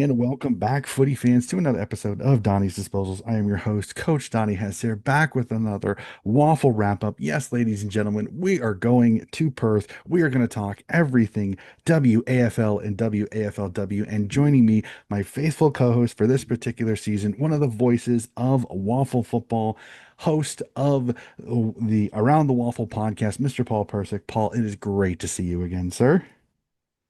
And welcome back, footy fans, to another episode of Donnie's Disposals. I am your host, Coach Donnie Hess here, back with another waffle wrap up. Yes, ladies and gentlemen, we are going to Perth. We are going to talk everything WAFL and WAFLW. And joining me, my faithful co host for this particular season, one of the voices of waffle football, host of the Around the Waffle podcast, Mr. Paul Persick. Paul, it is great to see you again, sir.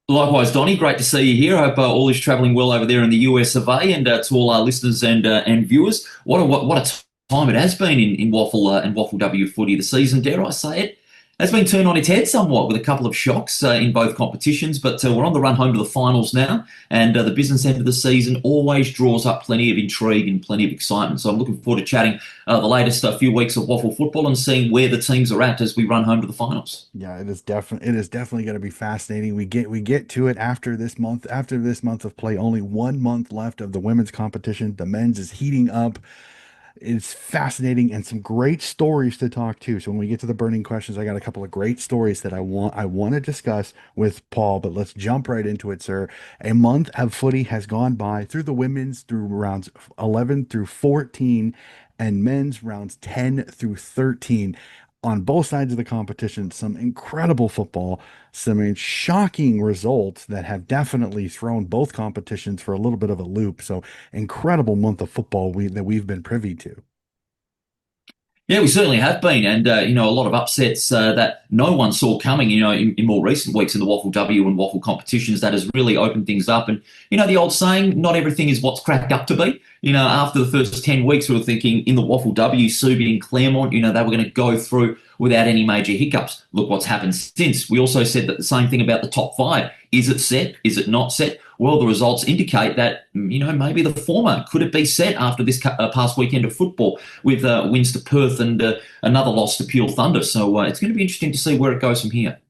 Likewise, Donny, great to see you here. I hope all is travelling well over there in the US of A, and to all our listeners and viewers. What a time it has been in Waffle and Waffle W footy. The season, dare I say it, has been turned on its head somewhat with a couple of shocks in both competitions. But we're on the run home to the finals now, and the business end of the season always draws up plenty of intrigue and plenty of excitement. So I'm looking forward to chatting the latest few weeks of Waffle football and seeing where the teams are at as we run home to the finals. Yeah, it is definitely going to be fascinating. We get to it after this month of play. Only 1 month left of the women's competition. The men's is heating up. It's fascinating and some great stories to talk to. So when we get to the burning questions, I got a couple of great stories that I want to discuss with Paul, but let's jump right into it, sir. A month of footy has gone by through the women's through rounds 11 through 14 and men's rounds 10 through 13 on both sides of the competition. Some incredible football, some shocking results that have definitely thrown both competitions for a little bit of a loop. So incredible month of football that we've been privy to. Yeah, we certainly have been, and a lot of upsets that no one saw coming. In more recent weeks in the Waffle W and Waffle competitions, that has really opened things up. And the old saying, not everything is what's cracked up to be. After the first 10 weeks, we were thinking in the Waffle W, Subi and Claremont, they were going to go through without any major hiccups. Look what's happened since. We also said that the same thing about the top five. Is it set? Is it not set? Well, the results indicate that, maybe the former. Could it be set after this past weekend of football with wins to Perth and another loss to Pure Thunder? So it's going to be interesting to see where it goes from here.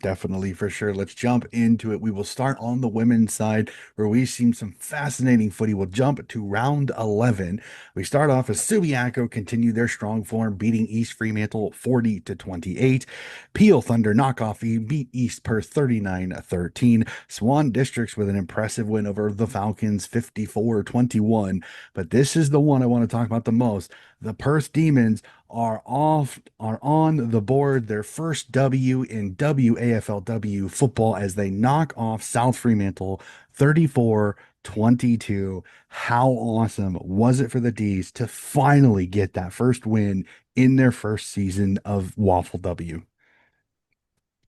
Definitely, for sure. Let's jump into it. We will start on the women's side where we've seen some fascinating footy. We'll jump to round 11. We start off as Subiaco continue their strong form, beating East Fremantle 40-28. Peel Thunder knockoff beat East Perth 39-13. Swan Districts with an impressive win over the Falcons 54-21. But this is the one I want to talk about the most. The Perth Demons are on the board, their first W in WAFLW football as they knock off South Fremantle 34-22. How awesome was it for the D's to finally get that first win in their first season of Waffle W?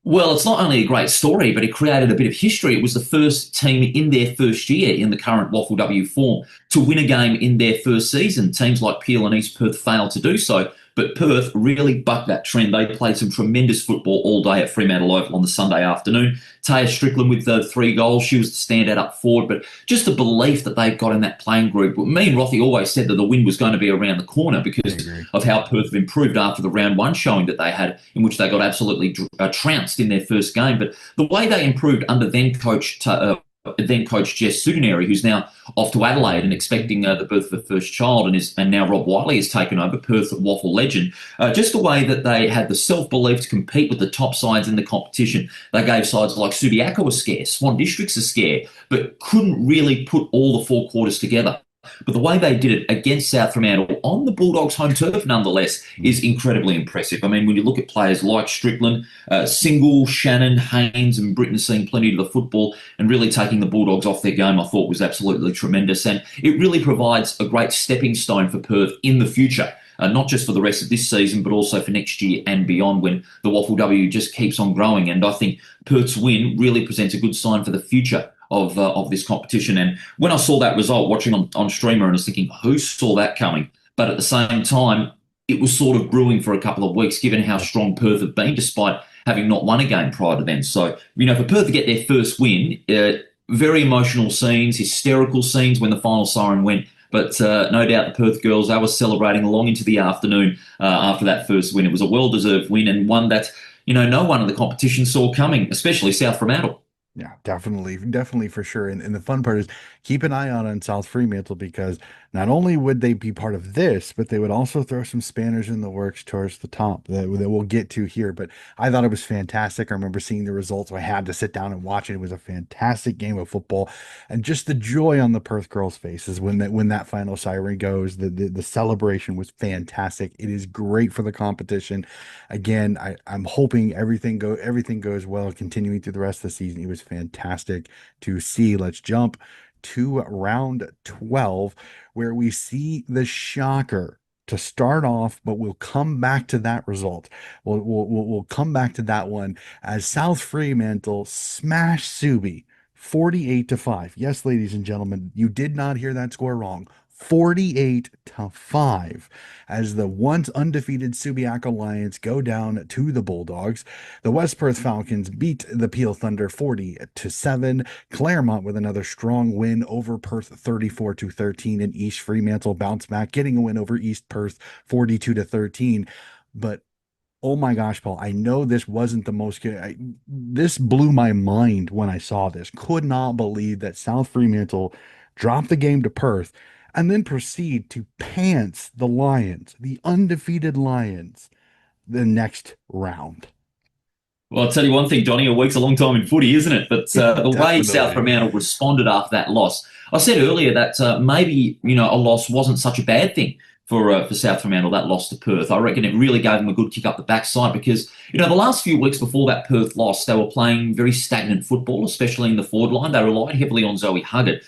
Well, it's not only a great story, but it created a bit of history. It was the first team in their first year in the current Waffle W form to win a game in their first season. Teams like Peel and East Perth failed to do so, but Perth really bucked that trend. They played some tremendous football all day at Fremantle Oval on the Sunday afternoon. Taya Strickland with the 3 goals. She was the standout up forward, but just the belief that they've got in that playing group. Me and Rothy always said that the win was going to be around the corner because of how Perth have improved after the round one showing that they had, in which they got absolutely trounced in their first game. But the way they improved under then coach Jess Sudaneri, who's now off to Adelaide and expecting the birth of her first child, and now Rob Wiley has taken over, Perth Waffle legend. Just the way that they had the self-belief to compete with the top sides in the competition. They gave sides like Subiaco a scare, Swan Districts a scare, but couldn't really put all the four quarters together. But the way they did it against South Fremantle on the Bulldogs' home turf, nonetheless, is incredibly impressive. I mean, when you look at players like Strickland, Single, Shannon, Haynes, and Britton seeing plenty of the football and really taking the Bulldogs off their game, I thought was absolutely tremendous. And it really provides a great stepping stone for Perth in the future. Not just for the rest of this season, but also for next year and beyond when the Waffle W just keeps on growing. And I think Perth's win really presents a good sign for the future of this competition. And when I saw that result watching on streamer, and I was thinking, who saw that coming? But at the same time, it was sort of brewing for a couple of weeks, given how strong Perth have been, despite having not won a game prior to then. So, for Perth to get their first win, very emotional scenes, hysterical scenes when the final siren went. But no doubt the Perth girls, they were celebrating long into the afternoon after that first win. It was a well-deserved win and one that, no one in the competition saw coming, especially South Fremantle. Yeah, definitely for sure. And the fun part is keep an eye on South Fremantle because not only would they be part of this, but they would also throw some spanners in the works towards the top that we'll get to here. But I thought it was fantastic. I remember seeing the results. So I had to sit down and watch it. It was a fantastic game of football, and just the joy on the Perth girls' faces when that final siren goes. The celebration was fantastic. It is great for the competition. Again, I'm hoping everything goes well continuing through the rest of the season. It was fantastic to see. Let's jump to round 12, where we see the shocker to start off, but we'll come back to that result. We'll come back to that one as South Fremantle smash Subi 48-5. Yes, ladies and gentlemen, you did not hear that score wrong. 48-5 as the once undefeated Subiaco Lions go down to the Bulldogs. The West Perth Falcons beat the Peel Thunder 40-7. Claremont with another strong win over Perth 34-13, and East Fremantle bounced back, getting a win over East Perth 42-13. But oh my gosh, Paul, I know this wasn't the most good. This blew my mind when I saw this. Could not believe that South Fremantle dropped the game to Perth and then proceed to pants the Lions, the undefeated Lions, the next round. Well, I'll tell you one thing, Johnny, a week's a long time in footy, isn't it? But the way South Definitely. Fremantle responded after that loss, I said earlier that maybe, a loss wasn't such a bad thing for South Fremantle, that loss to Perth. I reckon it really gave them a good kick up the backside because, the last few weeks before that Perth loss, they were playing very stagnant football, especially in the forward line. They relied heavily on Zoe Huggett,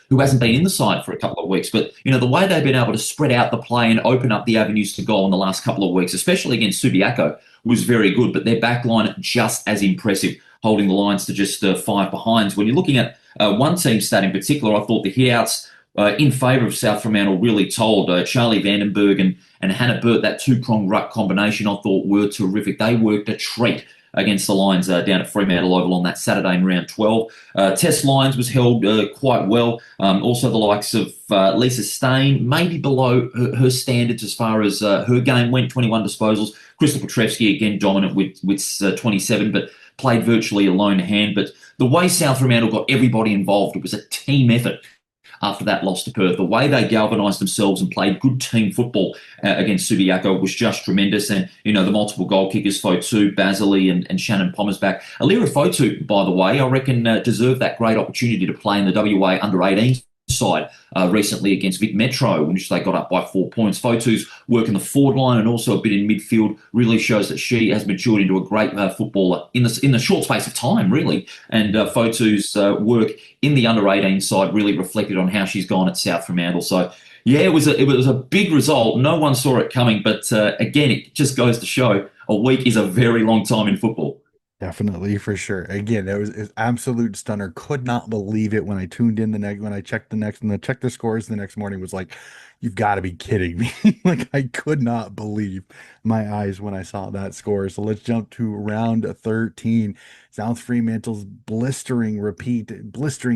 who hasn't been in the side for a couple of weeks. But, the way they've been able to spread out the play and open up the avenues to goal in the last couple of weeks, especially against Subiaco, was very good. But their back line just as impressive, holding the Lions to just 5 behinds. When you're looking at one team stat in particular, I thought the hitouts in favour of South Fremantle really told. Charlie Vandenberg and Hannah Burt, that two-prong ruck combination, I thought were terrific. They worked a treat against the Lions down at Fremantle Oval on that Saturday in round 12. Tess Lyons was held quite well. Also the likes of Lisa Stain, maybe below her standards as far as her game went, 21 disposals. Crystal Petrevsky, again, dominant with 27, but played virtually a lone hand. But the way South Fremantle got everybody involved, it was a team effort after that loss to Perth. The way they galvanised themselves and played good team football against Subiaco was just tremendous. And, the multiple goal kickers, Fotu, Basile and Shannon Pommersback. Alira Fotu, by the way, I reckon deserved that great opportunity to play in the WA under-18 side recently against Vic Metro, in which they got up by 4 points. Fotu's work in the forward line and also a bit in midfield really shows that she has matured into a great footballer in the short space of time, really. And Fotu's work in the under-18 side really reflected on how she's gone at South Fremantle. So, yeah, it was a big result. No one saw it coming, but again, it just goes to show a week is a very long time in football. Definitely for sure. Again, it was an absolute stunner. Could not believe it when I tuned in when I checked the scores the next morning was like, you've got to be kidding me. Like I could not believe my eyes when I saw that score. So let's jump to round 13. South Fremantle's blistering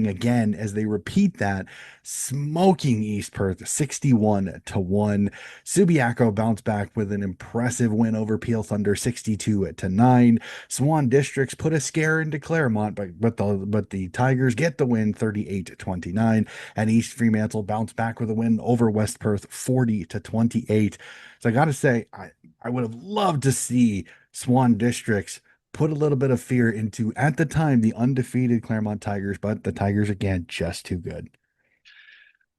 again as they repeat that, smoking East Perth 61-1. Subiaco bounced back with an impressive win over Peel Thunder 62-9. Swan Districts put a scare into Claremont, but the Tigers get the win 38-29, and East Fremantle bounced back with a win over West Perth 40-28. So I got to say, I would have loved to see Swan Districts put a little bit of fear into, at the time, the undefeated Claremont Tigers, but the Tigers again just too good.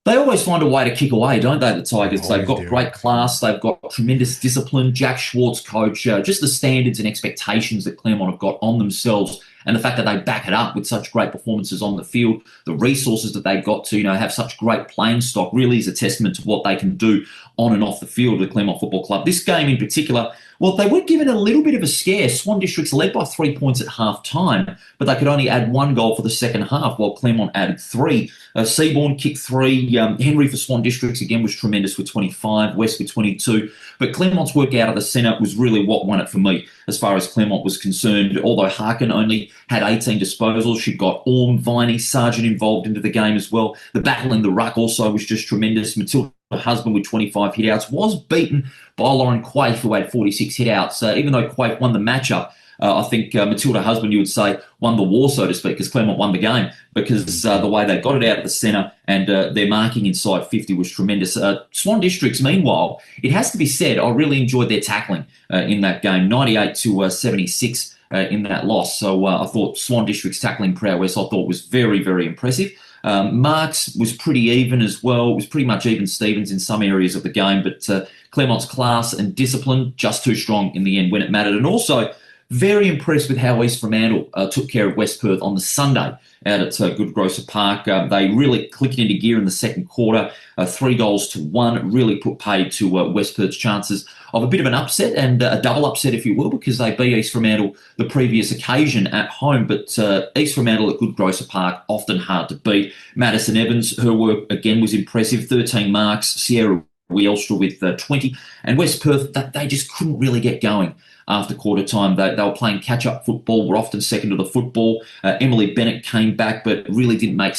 They always find a way to kick away, don't they, the They Tigers? They've always got do. great class. They've got tremendous discipline. Jack Schwartz, coach, just the standards and expectations that Claremont have got on themselves and the fact that they back it up with such great performances on the field, the resources that they've got to, have such great playing stock really is a testament to what they can do on and off the field with the Claremont Football Club. This game in particular, well, they were given a little bit of a scare. Swan Districts led by 3 points at half time, but they could only add one goal for the second half, while Claremont added three. Seabourn kicked three. Henry for Swan Districts again was tremendous with 25, West with 22. But Claremont's work out of the centre was really what won it for me as far as Claremont was concerned. Although Harkin only had 18 disposals, she got Orm, Viney, Sargent involved into the game as well. The battle in the ruck also was just tremendous. Matilda Husband with 25 hitouts was beaten by Lauren Quaife, who had 46 hitouts. Even though Quaife won the matchup, I think Matilda Husband, you would say, won the war, so to speak, because Claremont won the game because Mhm. the way they got it out of the centre and their marking inside 50 was tremendous. Swan Districts, meanwhile, it has to be said, I really enjoyed their tackling in that game, 98 to 76 in that loss. So I thought Swan District's tackling prowess, I thought, was very, very impressive. Marks was pretty even as well. It was pretty much even Stevens in some areas of the game, but Clermont's class and discipline just too strong in the end when it mattered. And also, very impressed with how East Fremantle took care of West Perth on the Sunday out at Good Grosser Park. They really clicked into gear in the second quarter, 3-1, really put paid to West Perth's chances of a bit of an upset and a double upset, if you will, because they beat East Fremantle the previous occasion at home. But East Fremantle at Good Grosser Park, often hard to beat. Madison Evans, her work again was impressive, 13 marks. Sierra Wielstra with 20. And West Perth, they just couldn't really get going after quarter time. They were playing catch-up football, were often second to the football. Emily Bennett came back, but really didn't make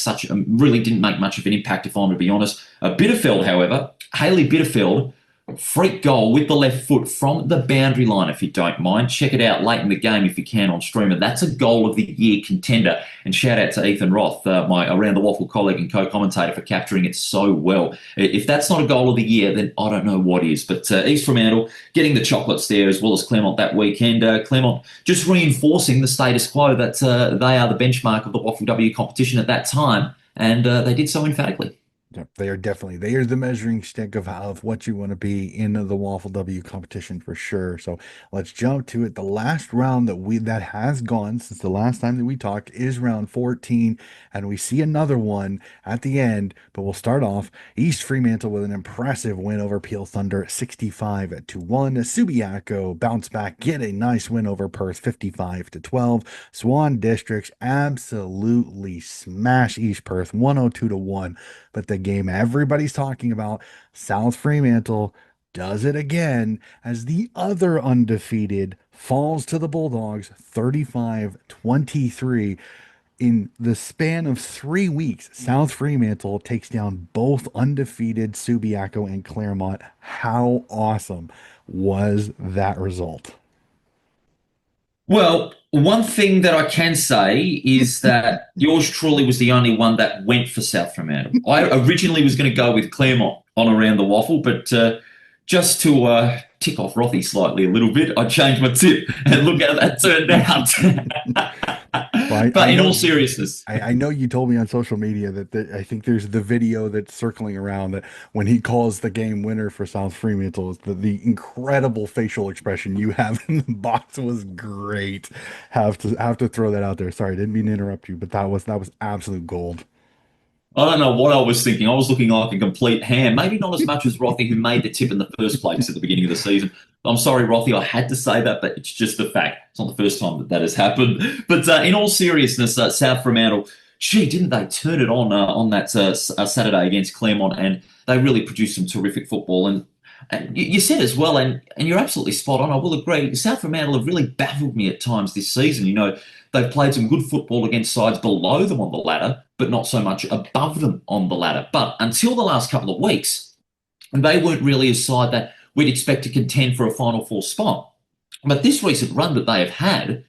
much of an impact, if I'm to be honest. Bitterfeld, however, Hayley Bitterfeld, freak goal with the left foot from the boundary line, if you don't mind. Check it out late in the game if you can on streamer. That's a goal of the year contender. And shout out to Ethan Roth, my Around the Waffle colleague and co-commentator, for capturing it so well. If that's not a goal of the year, then I don't know what is. But East Fremantle getting the chocolates there, as well as Claremont that weekend. Claremont just reinforcing the status quo that they are the benchmark of the Waffle W competition at that time. And they did so emphatically. Yep, they are the measuring stick of what you want to be in the Waffle W competition for sure. So let's jump to it. The last round that has gone since the last time that we talked is round 14, and we see another one at the end. But we'll start off East Fremantle with an impressive win over Peel Thunder, 65-1. Subiaco bounce back, get a nice win over Perth, 55-12. Swan Districts absolutely smash East Perth, 102-1. But the game everybody's talking about, South Fremantle does it again as the other undefeated falls to the Bulldogs 35-23. In the span of 3 weeks, South Fremantle takes down both undefeated Subiaco and Claremont. How awesome was that result? Well, one thing that I can say is that yours truly was the only one that went for South Fremantle. I originally was going to go with Claremont on Around the Waffle, but just to tick off Rothy slightly a little bit, I changed my tip, and look how that turned Well, out. I But in know all seriousness, I know you told me on social media that I think there's the video that's circling around that when he calls the game winner for South Fremantle, the incredible facial expression you have in the box was great. Have to throw that out there. Sorry, didn't mean to interrupt you, but that was absolute gold. I don't know what I was thinking. I was looking like a complete ham. Maybe not as much as Rothy, who made the tip in the first place at the beginning of the season. I'm sorry, Rothy, I had to say that, but it's just a fact. It's not the first time that has happened. But in all seriousness, South Fremantle, gee, didn't they turn it on that Saturday against Claremont, and they really produced some terrific football. And you said as well, and you're absolutely spot on. I will agree. South Fremantle have really baffled me at times this season. They've played some good football against sides below them on the ladder, but not so much above them on the ladder. But until the last couple of weeks, they weren't really a side that we'd expect to contend for a Final Four spot. But this recent run that they have had,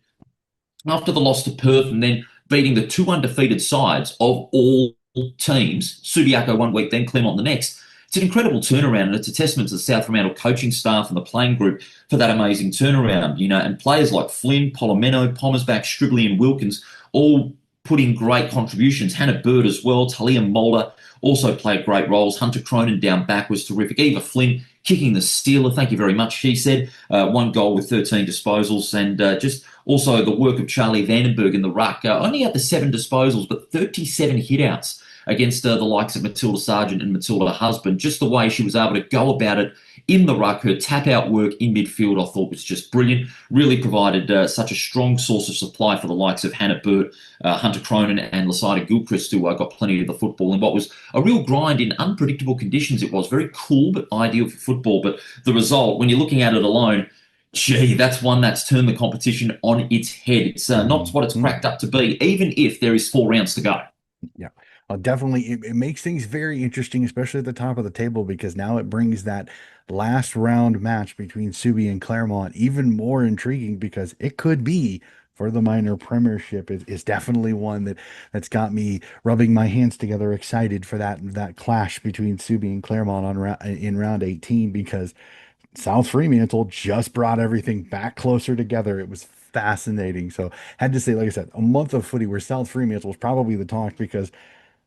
after the loss to Perth and then beating the two undefeated sides of all teams, Subiaco one week, then Claremont the next, it's an incredible turnaround, and it's a testament to the South Fremantle coaching staff and the playing group for that amazing turnaround. And players like Flynn, Polomeno, Pommersback, Strigley, and Wilkins all put in great contributions. Hannah Bird as well, Talia Mulder also played great roles. Hunter Cronin down back was terrific. Eva Flynn kicking the stealer, thank you very much, she said. One goal with 13 disposals, and just also the work of Charlie Vandenberg in the ruck. Only had the 7 disposals, but 37 hitouts against the likes of Matilda Sargent and Matilda Husband. Just the way she was able to go about it in the ruck, her tap-out work in midfield, I thought was just brilliant. Really provided such a strong source of supply for the likes of Hannah Burt, Hunter Cronin and Lasida Gilchrist, who got plenty of the football in what was a real grind in unpredictable conditions. It was very cool but ideal for football. But the result, when you're looking at it alone, gee, that's one that's turned the competition on its head. It's not what it's Mhm. cracked up to be, even if there is 4 rounds to go. Yeah. Definitely, it makes things very interesting, especially at the top of the table, because now it brings that last round match between Subi and Claremont even more intriguing because it could be for the minor premiership. Is definitely one that's got me rubbing my hands together, excited for that clash between Subi and Claremont in round 18 because South Fremantle just brought everything back closer together. It was fascinating. So had to say, like I said, a month of footy where South Fremantle was probably the talk because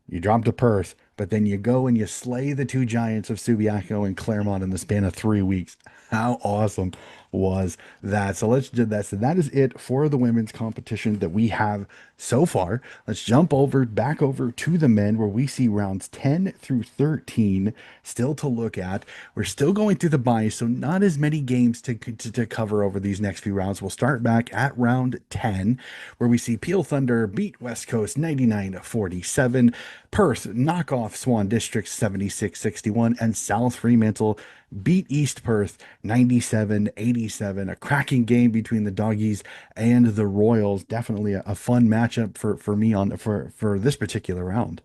you drop to Perth, but then you go and you slay the two giants of Subiaco and Claremont in the span of 3 weeks. How awesome was that? So let's do that. So that is it for the women's competition that we have so far. Let's jump back over to the men where we see rounds 10 through 13 still to look at. We're still going through the buys, so not as many games to cover over these next few rounds. We'll start back at round 10, where we see Peel Thunder beat West Coast 99-47. Perth knock off Swan District 76-61, and South Fremantle beat East Perth 97-87. A cracking game between the Doggies and the Royals. Definitely a fun matchup for me for this particular round.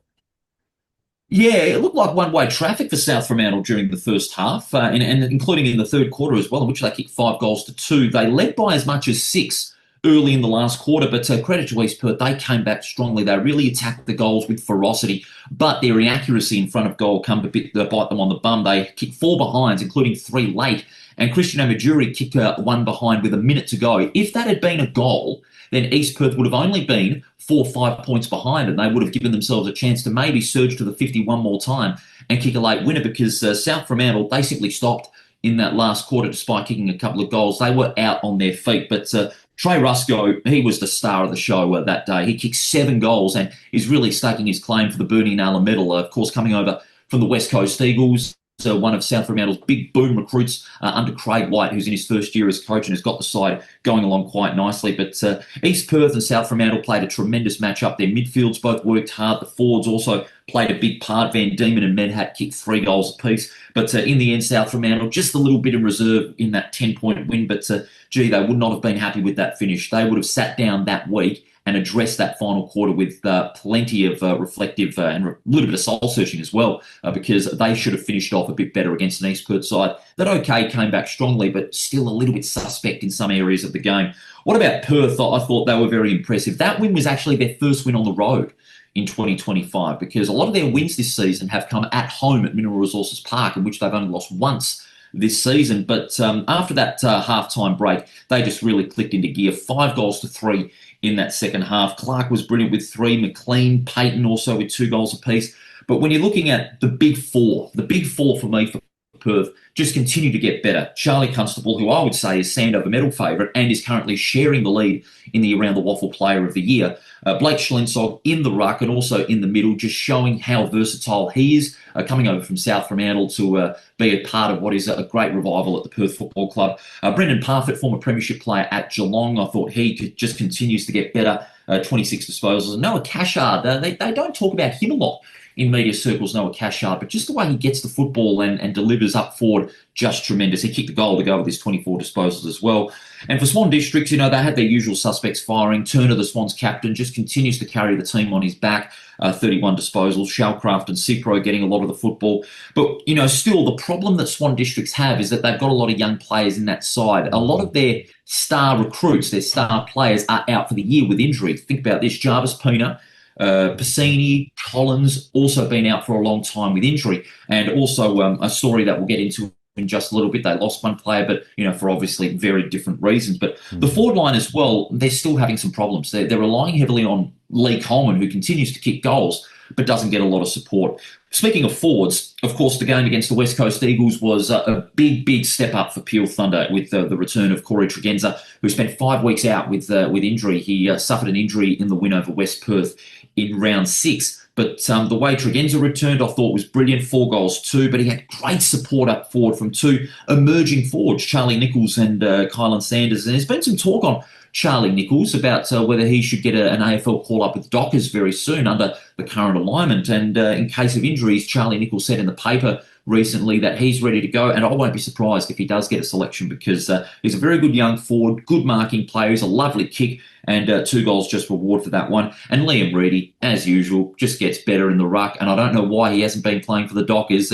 Yeah, it looked like one-way traffic for South Fremantle during the first half, and including in the third quarter as well, in which they kicked 5 goals to 2. They led by as much as 6 early in the last quarter, but credit to East Perth, they came back strongly. They really attacked the goals with ferocity, but their inaccuracy in front of goal come to bite them on the bum. They kicked 4 behinds, including 3 late, and Christian Amajuri kicked 1 behind with a minute to go. If that had been a goal, then East Perth would have only been 4 or 5 points behind, and they would have given themselves a chance to maybe surge to the 50 one more time and kick a late winner because South Fremantle, they simply stopped in that last quarter despite kicking a couple of goals. They were out on their feet, but Trey Rusco, he was the star of the show that day. He kicked 7 goals and is really staking his claim for the Bernie Naylor medal, of course, coming over from the West Coast Eagles. One of South Fremantle's big boom recruits under Craig White, who's in his first year as coach and has got the side going along quite nicely. But East Perth and South Fremantle played a tremendous match-up. Their midfields both worked hard. The forwards also played a big part. Van Diemen and Medhat kicked 3 goals apiece. But in the end, South Fremantle just a little bit in reserve in that 10-point win. But, they would not have been happy with that finish. They would have sat down that week and address that final quarter with plenty of reflective and a little bit of soul searching as well, because they should have finished off a bit better against an East Perth side that, came back strongly, but still a little bit suspect in some areas of the game. What about Perth? I thought they were very impressive. That win was actually their first win on the road in 2025, because a lot of their wins this season have come at home at Mineral Resources Park, in which they've only lost once this season. But after that half-time break, they just really clicked into gear. 5 goals to 3 in that second half. Clark was brilliant with 3. McLean, Payton also with 2 goals apiece. But when you're looking at the big four for me for Perth just continue to get better. Charlie Constable, who I would say is Sandover medal favourite and is currently sharing the lead in the Around the WAFL Player of the Year. Blake Schlensog in the ruck and also in the middle, just showing how versatile he is, coming over from South Fremantle to be a part of what is a great revival at the Perth Football Club. Brendan Parfitt, former premiership player at Geelong, I thought he just continues to get better. 26 disposals. And Noah Cashard, they don't talk about him a lot in media circles, Noah Cashard, but just the way he gets the football and delivers up forward, just tremendous. He kicked the goal to go with his 24 disposals as well. And for Swan Districts, they had their usual suspects firing. Turner, the Swans captain, just continues to carry the team on his back. 31 disposals. Shallcraft and Cipro getting a lot of the football. But, still the problem that Swan Districts have is that they've got a lot of young players in that side. A lot of their star recruits, their star players are out for the year with injury. Think about this. Jarvis Pina, Piscini, Collins, also been out for a long time with injury. And also a story that we'll get into in just a little bit. They lost one player, but, for obviously very different reasons. But the forward line as well, they're still having some problems. They're relying heavily on Lee Coleman, who continues to kick goals, but doesn't get a lot of support. Speaking of forwards, of course, the game against the West Coast Eagles was a big step up for Peel Thunder with the return of Corey Tregenza, who spent 5 weeks out with injury. He suffered an injury in the win over West Perth in round 6. But the way Tregenza returned, I thought was brilliant. 4 goals, 2, but he had great support up forward from 2 emerging forwards, Charlie Nichols and Kylan Sanders. And there's been some talk on Charlie Nichols about whether he should get an AFL call up with Dockers very soon under the current alignment. And in case of injuries, Charlie Nichols said in the paper recently that he's ready to go, and I won't be surprised if he does get a selection because he's a very good young forward, good marking player, he's a lovely kick, and 2 goals just reward for that one. And Liam Reedy, as usual, just gets better in the ruck, and I don't know why he hasn't been playing for the Dockers.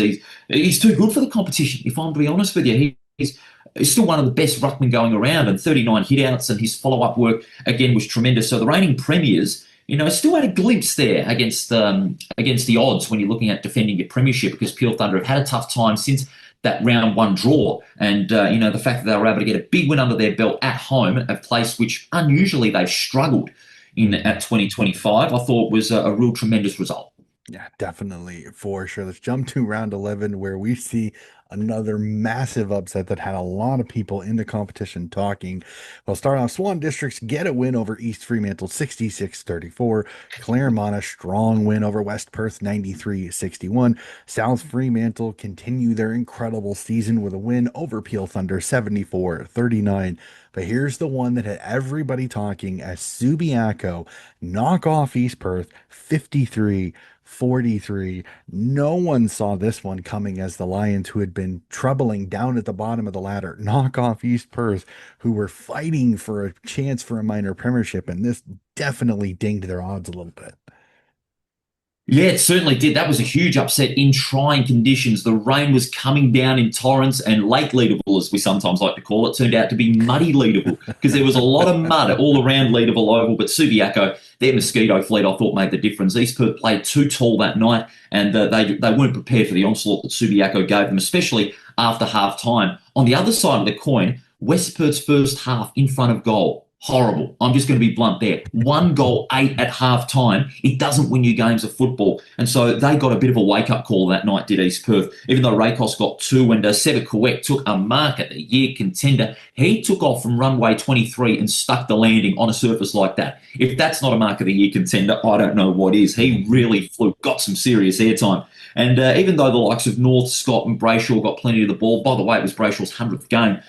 He's too good for the competition, if I'm to be honest with you. He's still one of the best ruckmen going around, and 39 hitouts, and his follow-up work again was tremendous. So the reigning premiers, still had a glimpse there against the odds when you're looking at defending your premiership, because Peel Thunder have had a tough time since that round one draw. And, the fact that they were able to get a big win under their belt at home, a place which unusually they've struggled in at 2025, I thought was a real tremendous result. Yeah, definitely, for sure. Let's jump to round 11, where we see another massive upset that had a lot of people in the competition talking. Well, start off, Swan Districts get a win over East Fremantle 66-34. Claremont a strong win over West Perth 93-61. South Fremantle continue their incredible season with a win over Peel Thunder 74-39. But here's the one that had everybody talking as Subiaco knock off East Perth 53-43. No one saw this one coming, as the Lions, who had been troubling down at the bottom of the ladder, knock off East Perth, who were fighting for a chance for a minor premiership, and this definitely dinged their odds a little bit. Yeah, it certainly did. That was a huge upset in trying conditions. The rain was coming down in torrents, and Lake Leederville, as we sometimes like to call it, turned out to be muddy Leederville because there was a lot of mud all around Leederville Oval. But Subiaco, their mosquito fleet, I thought made the difference. East Perth played too tall that night, and they weren't prepared for the onslaught that Subiaco gave them, especially after half time. On the other side of the coin, West Perth's first half in front of goal. Horrible. I'm just going to be blunt there. 1-8 at half time. It doesn't win you games of football. And so they got a bit of a wake-up call that night, did East Perth. Even though Rakos got 2 and Seba Kowek took a mark at the year contender, he took off from runway 23 and stuck the landing on a surface like that. If that's not a mark of the year contender, I don't know what is. He really flew, got some serious airtime. And even though the likes of North, Scott and Brayshaw got plenty of the ball, by the way, it was Brayshaw's 100th game,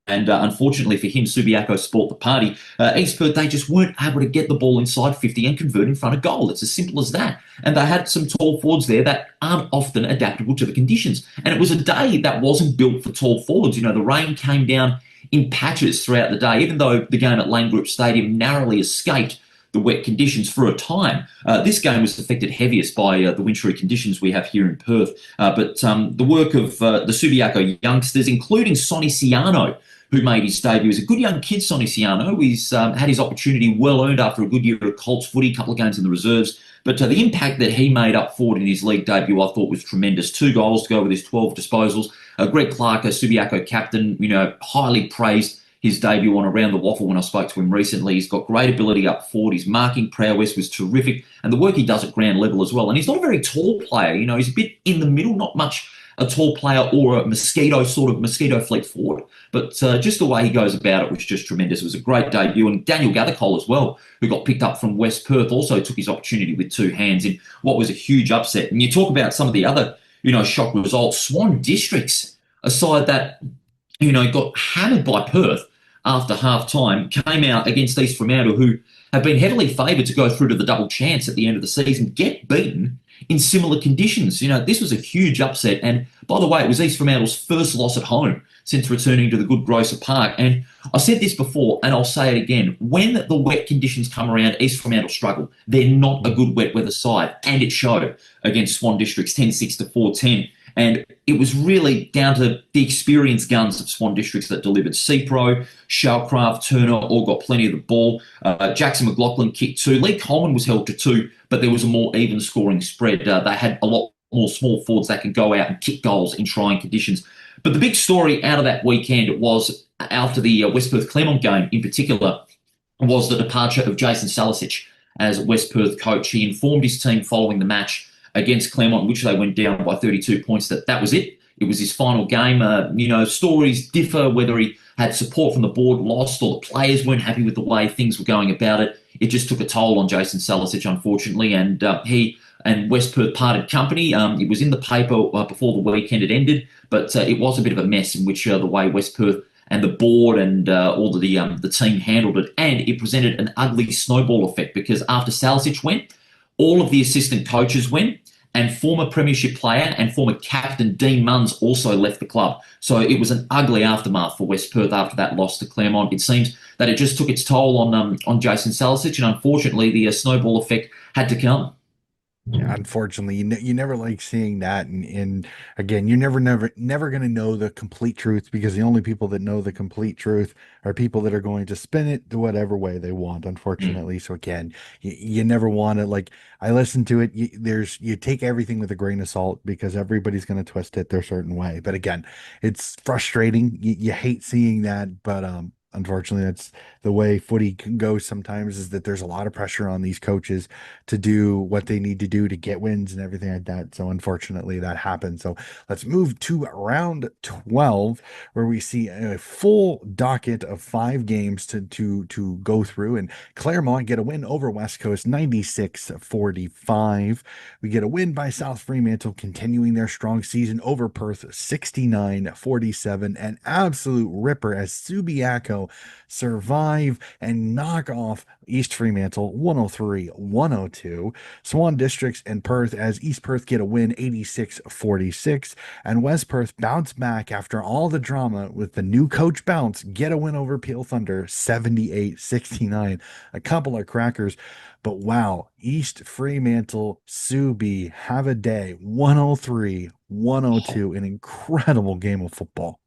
and unfortunately for him, Subiaco sport the party. East Perth, they just weren't able to get the ball inside 50 and convert in front of goal. It's as simple as that. And they had some tall forwards there that aren't often adaptable to the conditions. And it was a day that wasn't built for tall forwards. The rain came down in patches throughout the day, even though the game at Lane Group Stadium narrowly escaped the wet conditions for a time. This game was affected heaviest by the wintry conditions we have here in Perth. But the work of the Subiaco youngsters, including Sonny Ciano, who made his debut as a good young kid, Sonny Ciano. He's had his opportunity well earned after a good year at Colts footy, a couple of games in the reserves. But the impact that he made up forward in his league debut, I thought was tremendous. 2 goals to go with his 12 disposals. Greg Clark, a Subiaco captain, highly praised his debut on Around the WAFL when I spoke to him recently. He's got great ability up forward. His marking prowess was terrific. And the work he does at ground level as well. And he's not a very tall player. He's a bit in the middle, not much a tall player or a mosquito fleet forward. But just the way he goes about it was just tremendous. It was a great debut. And Daniel Gathercole as well, who got picked up from West Perth, also took his opportunity with 2 hands in what was a huge upset. And you talk about some of the other, shock results. Swan Districts, a side that, got hammered by Perth after half-time, came out against East Fremantle, who have been heavily favoured to go through to the double chance at the end of the season, get beaten in similar conditions. This was a huge upset. And by the way, it was East Fremantle's first loss at home since returning to the good Grosser Park. And I said this before, and I'll say it again. When the wet conditions come around, East Fremantle struggle. They're not a good wet weather side. And it showed against Swan Districts 10-6 to 4-10. And it was really down to the experienced guns of Swan Districts that delivered. Cipro, Shellcraft, Turner all got plenty of the ball. Jackson McLaughlin kicked 2. Lee Coleman was held to 2, but there was a more even scoring spread. They had a lot more small forwards that can go out and kick goals in trying conditions. But the big story out of that weekend was, after the West Perth Claremont game in particular, was the departure of Jason Salisic as West Perth coach. He informed his team following the match against Claremont, in which they went down by 32 points, that was it. It was his final game. Stories differ whether he had support from the board, lost, or the players weren't happy with the way things were going about it. It just took a toll on Jason Salisic, unfortunately, and he and West Perth parted company. It was in the paper before the weekend had ended, but it was a bit of a mess in which the way West Perth and the board and all the team handled it, and it presented an ugly snowball effect because after Salicic went, all of the assistant coaches went, and former premiership player and former captain Dean Munns also left the club. So it was an ugly aftermath for West Perth after that loss to Claremont. It seems that it just took its toll on Jason Salicic, and unfortunately the snowball effect had to come. Yeah, unfortunately, you never like seeing that, and again, you're never going to know the complete truth because the only people that know the complete truth are people that are going to spin it to whatever way they want. Mm. Unfortunately, so again, you never want to like. I listen to it. You take everything with a grain of salt because everybody's going to twist it their certain way. But again, it's frustrating. You hate seeing that, but unfortunately, that's the way footy can go sometimes. Is that there's a lot of pressure on these coaches to do what they need to do to get wins and everything like that. So unfortunately that happened. So let's move to round 12 where we see a full docket of 5 games to go through, and Claremont get a win over West Coast 96-45. We get a win by South Fremantle continuing their strong season over Perth 69-47. An absolute ripper as Subiaco survive and knock off East Fremantle 103-102. Swan Districts and Perth as East Perth get a win 86-46. And West Perth bounce back after all the drama with the new coach bounce, get a win over Peel Thunder 78-69. A couple of crackers. But wow, East Fremantle Subi have a day 103-102. An incredible game of football.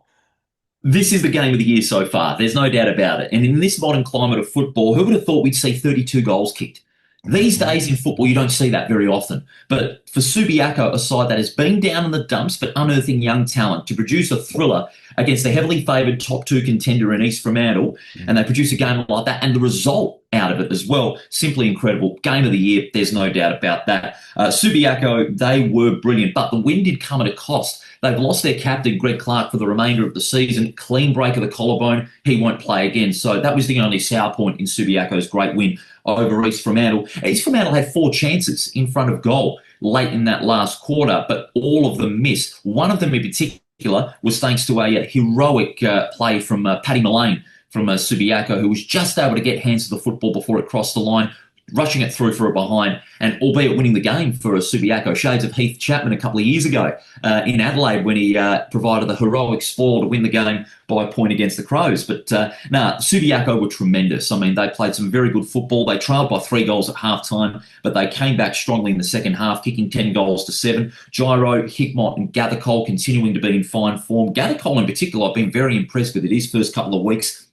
This is the game of the year so far. There's no doubt about it. And in this modern climate of football, who would have thought we'd see 32 goals kicked? These Mhm. days in football, you don't see that very often. But for Subiaco, a side that has been down in the dumps but unearthing young talent to produce a thriller against a heavily favoured top two contender in East Fremantle, and they produce a game like that, and the result out of it as well, simply incredible. Game of the year, there's no doubt about that. Subiaco, they were brilliant, but the win did come at a cost. They've lost their captain, Greg Clark, for the remainder of the season. Clean break of the collarbone. He won't play again. So that was the only sour point in Subiaco's great win over East Fremantle. East Fremantle had 4 chances in front of goal late in that last quarter, but all of them missed. One of them in particular was thanks to a heroic play from Paddy Mullane from Subiaco, who was just able to get hands to the football before it crossed the line, rushing it through for a behind, and albeit winning the game for Subiaco. Shades of Heath Chapman a couple of years ago in Adelaide when he provided the heroic spoil to win the game by a point against the Crows. But Subiaco were tremendous. I mean, they played some very good football. They trailed by 3 goals at halftime, but they came back strongly in the second half, kicking 10 goals to 7. Gyro, Hickmott and Gathercole continuing to be in fine form. Gathercole in particular, I've been very impressed with it his first couple of weeks.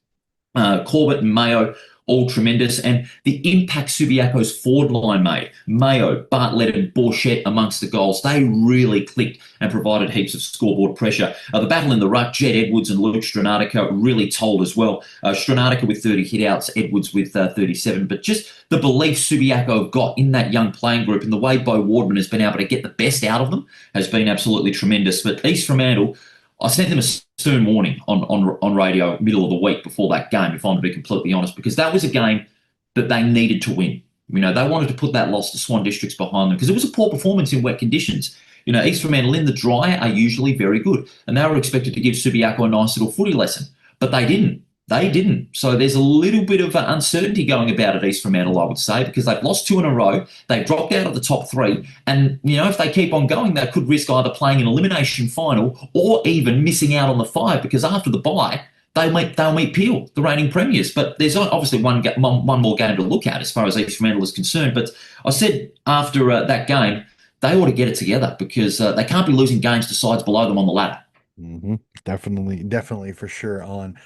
Corbett and Mayo, all tremendous. And the impact Subiaco's forward line made, Mayo, Bartlett and Borchett amongst the goals, they really clicked and provided heaps of scoreboard pressure. The battle in the ruck, Jed Edwards and Luke Stranatica really told as well. Stranatica with 30 hitouts, Edwards with 37. But just the belief Subiaco have got in that young playing group and the way Bo Wardman has been able to get the best out of them has been absolutely tremendous. But East Fremantle, I sent them a stern warning on radio middle of the week before that game, if I'm to be completely honest, because that was a game that they needed to win. You know, they wanted to put that loss to Swan Districts behind them because it was a poor performance in wet conditions. You know, East Fremantle in the dry are usually very good, and they were expected to give Subiaco a nice little footy lesson, but they didn't. They didn't. So there's a little bit of uncertainty going about at East Fremantle, I would say, because they've lost 2 in a row. They've dropped out of the top 3. And, you know, if they keep on going, they could risk either playing an elimination final or even missing out on the 5, because after the bye, they'll meet Peel, the reigning premiers. But there's obviously one more game to look at as far as East Fremantle is concerned. But I said after that game, they ought to get it together because they can't be losing games to sides below them on the ladder. Mm-hmm. Definitely for sure on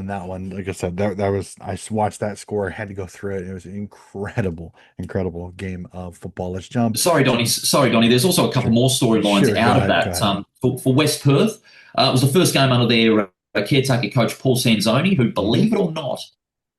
that one. Like I said, that was I watched that score, had to go through it. It was an incredible game of football. Let's jump. Sorry, Donny. There's also a couple Sure, more storylines sure. out of Go that. ahead. For West Perth, it was the first game under their caretaker coach Paul Sanzoni, who, Mhm. believe it or not,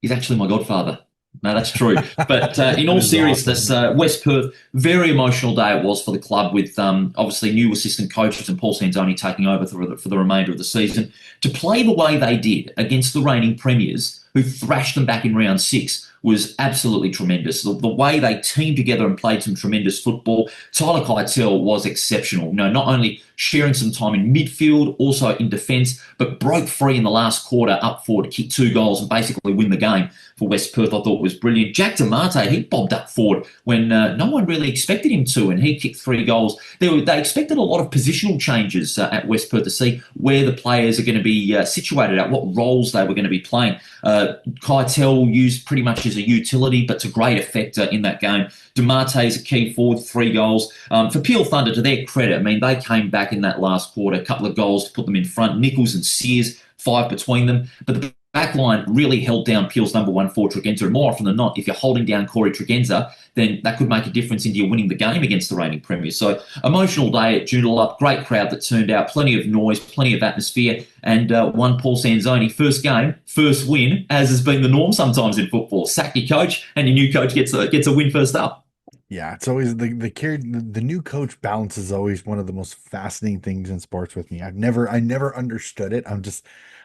is actually my godfather. No, that's true. But in That all is seriousness, awesome. West Perth, very emotional day it was for the club with obviously new assistant coaches and Paul Sanzoni taking over for the remainder of the season. To play the way they did against the reigning premiers, who thrashed them back in round 6, was absolutely tremendous. The way they teamed together and played some tremendous football. Tyler Keitel was exceptional. Not only sharing some time in midfield, also in defence, but broke free in the last quarter up forward to kick 2 goals and basically win the game for West Perth. I thought was brilliant. Jack DeMarte, he bobbed up forward when no one really expected him to, and he kicked 3 goals. They expected a lot of positional changes at West Perth to see where the players are going to be situated at, what roles they were going to be playing. Keitel used pretty much as a utility, but to great effect in that game. DeMarte is a key forward, 3 goals. For Peel Thunder, to their credit, I mean, they came back in that last quarter, a couple of goals to put them in front. Nichols and Sears, 5 between them. But the back line really held down Peel's number 1 forward, Tregenza. And more often than not, if you're holding down Corey Tregenza, then that could make a difference into you winning the game against the reigning premiers. So emotional day at Joondalup, great crowd that turned out, plenty of noise, plenty of atmosphere, and one Paul Sanzoni, first game, first win, as has been the norm sometimes in football. Sack your coach, and your new coach gets a win first up. Yeah, it's always the new coach bounce is always one of the most fascinating things in sports with me. I never understood it. I'm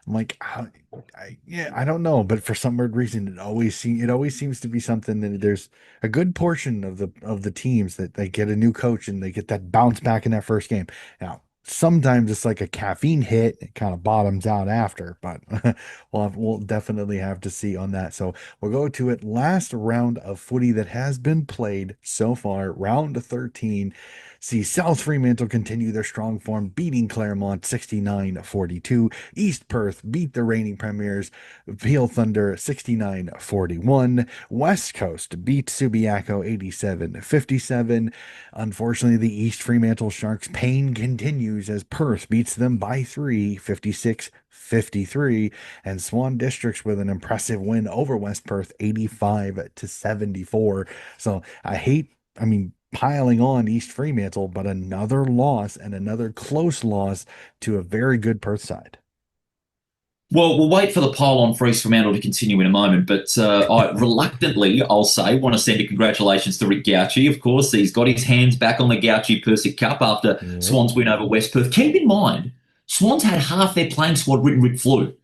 like, yeah, I don't know, but for some weird reason, it always seems to be something that there's a good portion of the teams that they get a new coach and they get that bounce back in that first game. Now, sometimes it's like a caffeine hit, it kind of bottoms out after, but we'll definitely have to see on that. So we'll go to it. Last round of footy that has been played so far, round 13. See South Fremantle continue their strong form, beating Claremont 69-42. East Perth beat the reigning premiers, Peel Thunder 69-41. West Coast beat Subiaco 87-57. Unfortunately, the East Fremantle Sharks' pain continues as Perth beats them by 3, 56-53, and Swan Districts with an impressive win over West Perth 85-74. So I mean, piling on East Fremantle, but another loss and another close loss to a very good Perth side. Well, we'll wait for the poll on for East Fremantle to continue in a moment, but I reluctantly, I'll say, want to send a congratulations to Rick Gauci. Of course, he's got his hands back on the Gauci Persic Cup after Yep. Swans win over West Perth. Keep in mind, Swans had half their playing squad written Rick flu.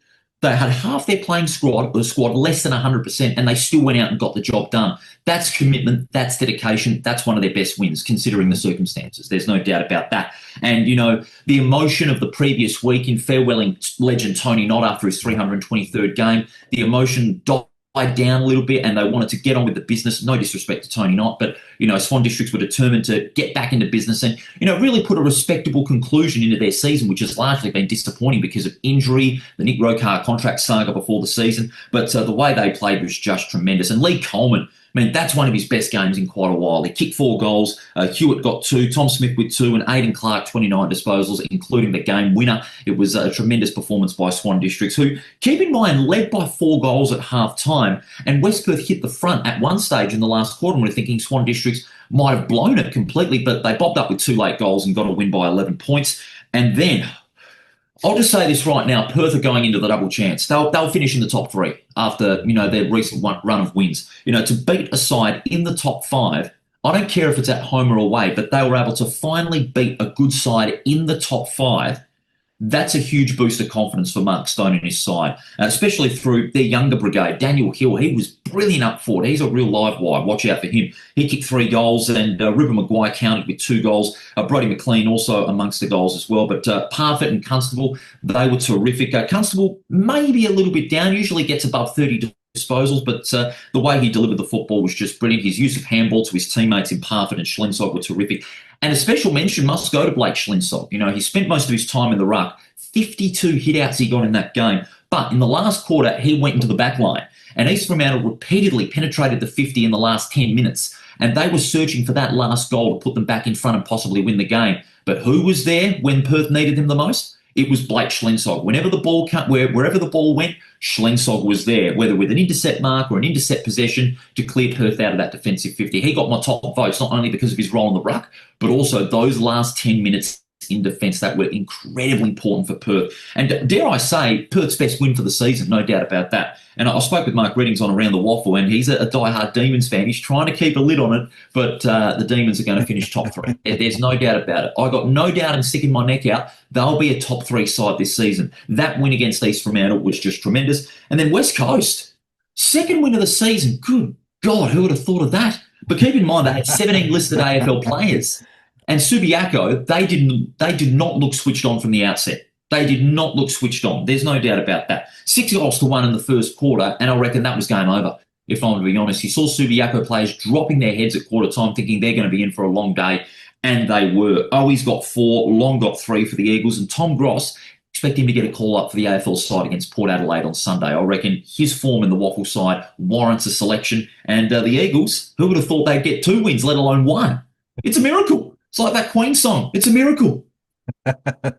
They had half their playing squad less than 100%, and they still went out and got the job done. That's commitment. That's dedication. That's one of their best wins, considering the circumstances. There's no doubt about that. And, the emotion of the previous week in farewelling legend Tony Knott after his 323rd game, the emotion died down a little bit and they wanted to get on with the business. No disrespect to Tony Knott, but, Swan Districts were determined to get back into business and, really put a respectable conclusion into their season, which has largely been disappointing because of injury, the Nick Rokar contract saga before the season. But the way they played was just tremendous. And Lee Coleman, I mean, that's one of his best games in quite a while. He kicked 4 goals. Hewitt got 2, Tom Smith with 2, and Aidan Clark 29 disposals, including the game winner. It was a tremendous performance by Swan Districts, who, keep in mind, led by 4 goals at half time. And West Perth hit the front at one stage in the last quarter. And we're thinking Swan Districts might have blown it completely, but they bobbed up with 2 late goals and got a win by 11 points. And then I'll just say this right now, Perth are going into the double chance. They'll finish in the top 3 after, their recent run of wins. To beat a side in the top 5, I don't care if it's at home or away, but they were able to finally beat a good side in the top 5. That's a huge boost of confidence for Mark Stone and his side, especially through their younger brigade. Daniel Hill, he was brilliant up forward. He's a real live wire. Watch out for him. He kicked 3 goals, and Ruben Maguire counted with 2 goals. Brody McLean also amongst the goals as well. But Parfitt and Constable, they were terrific. Constable maybe a little bit down, usually gets above 30 disposals, but the way he delivered the football was just brilliant. His use of handball to his teammates in Parfitt and Schlensog were terrific. And a special mention must go to Blake Schlensog. He spent most of his time in the ruck. 52 hit-outs he got in that game. But in the last quarter, he went into the back line. And East Fremantle repeatedly penetrated the 50 in the last 10 minutes. And they were searching for that last goal to put them back in front and possibly win the game. But who was there when Perth needed him the most? It was Blake Schlensog. Wherever the ball went, Schlensog was there, whether with an intercept mark or an intercept possession to clear Perth out of that defensive 50. He got my top votes, not only because of his role in the ruck, but also those last 10 minutes in defence that were incredibly important for Perth. And dare I say, Perth's best win for the season, no doubt about that. And I spoke with Mark Reddings on Around the WAFL, and he's a diehard Demons fan. He's trying to keep a lid on it, but the Demons are going to finish top 3. There's no doubt about it. I got no doubt in sticking my neck out. They'll be a top 3 side this season. That win against East Fremantle was just tremendous. And then West Coast, Second win of the season. Good God, who would have thought of that? But keep in mind they had 17 listed AFL players, and Subiaco they did not look switched on from the outset. They did not look switched on. There's no doubt about that. 6 goals to 1 in the first quarter, and I reckon that was game over. If I'm to be honest, you saw Subiaco players dropping their heads at quarter time, thinking they're going to be in for a long day, and they were. Owi's got 4, Long got 3 for the Eagles, and Tom Gross, expect him to get a call up for the AFL side against Port Adelaide on Sunday. I reckon his form in the WAFL side warrants a selection. And the Eagles, who would have thought they'd get 2 wins, let alone 1? It's a miracle. It's like that Queen song. It's a miracle.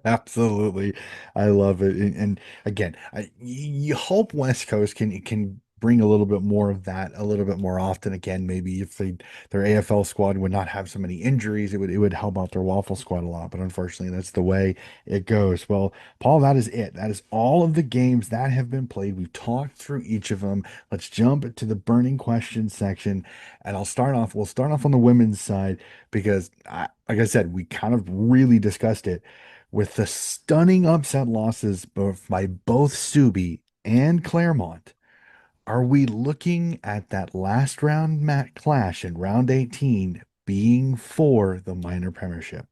Absolutely. I love it. And again, you hope West Coast can bring a little bit more of that a little bit more often. Again, maybe if their AFL squad would not have so many injuries, it would help out their Waffle squad a lot. But unfortunately, that's the way it goes. Well, Paul, that is it. That is all of the games that have been played. We've talked through each of them. Let's jump to the burning questions section. And we'll start off on the women's side because like I said, we kind of really discussed it with the stunning upset losses by both Subi and Claremont. Are we looking at that last round mat clash in round 18 being for the minor premiership?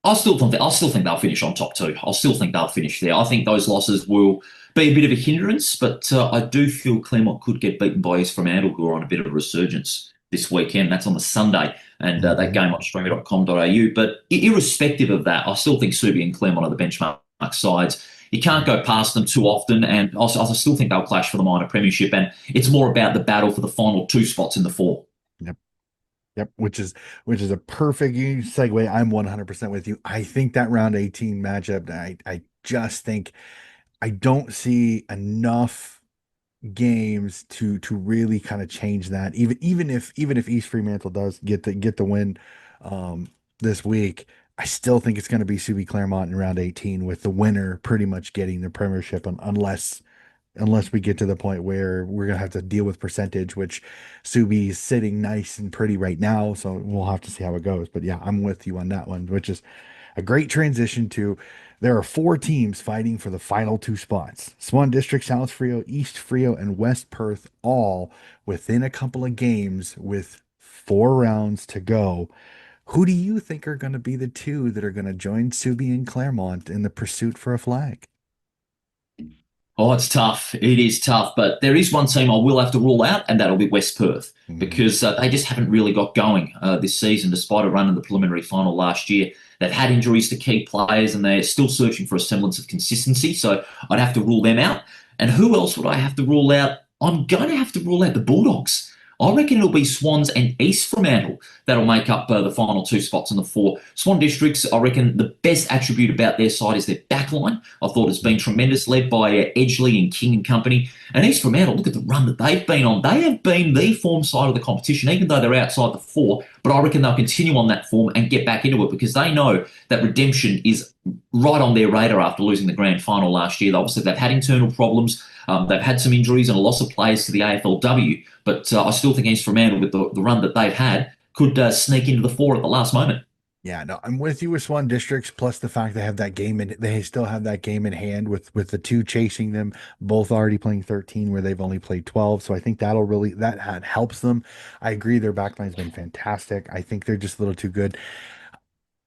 I still think they'll finish on top 2. I still think they'll finish there. I think those losses will be a bit of a hindrance, but I do feel Claremont could get beaten by East Fremantle, who are on a bit of a resurgence this weekend. That's on the Sunday, and that Mhm. game on streamer.com.au. But irrespective of that, I still think Subi and Claremont are the benchmark sides. You can't go past them too often, and I still think they'll clash for the minor premiership. And it's more about the battle for the final 2 spots in the 4. Yep. Yep, which is a perfect segue. I'm 100% with you. I think that round 18 matchup, I just think I don't see enough games to really kind of change that. Even if East Fremantle does get the win this week, I still think it's going to be Subi Claremont in round 18 with the winner pretty much getting the premiership unless we get to the point where we're gonna have to deal with percentage, which Subi's sitting nice and pretty right now. So we'll have to see how it goes. But yeah, I'm with you on that one, which is a great transition to there are 4 teams fighting for the final 2 spots. Swan District, South Frio, East Frio, and West Perth all within a couple of games with 4 rounds to go. Who do you think are going to be the 2 that are going to join Subi and Claremont in the pursuit for a flag? Oh, it's tough. It is tough. But there is one team I will have to rule out, and that'll be West Perth, Mhm. because they just haven't really got going this season, despite a run in the preliminary final last year. They've had injuries to key players, and they're still searching for a semblance of consistency. So I'd have to rule them out. And who else would I have to rule out? I'm going to have to rule out the Bulldogs. I reckon it'll be Swans and East Fremantle that'll make up the final 2 spots in the 4. Swan Districts, I reckon the best attribute about their side is their backline. I thought it's been tremendous, led by Edgley and King and company. And East Fremantle, look at the run that they've been on. They have been the form side of the competition, even though they're outside the 4. But I reckon they'll continue on that form and get back into it, because they know that redemption is right on their radar after losing the grand final last year. Obviously, they've had internal problems. They've had some injuries and a loss of players to the AFLW. But I still think East Fremantle, with the run that they've had, could sneak into the 4 at the last moment. Yeah, no, I'm with you with Swan Districts, plus the fact they still have that game in hand with the 2 chasing them, both already playing 13 where they've only played 12. So I think that helps them. I agree their backline's been fantastic. I think they're just a little too good.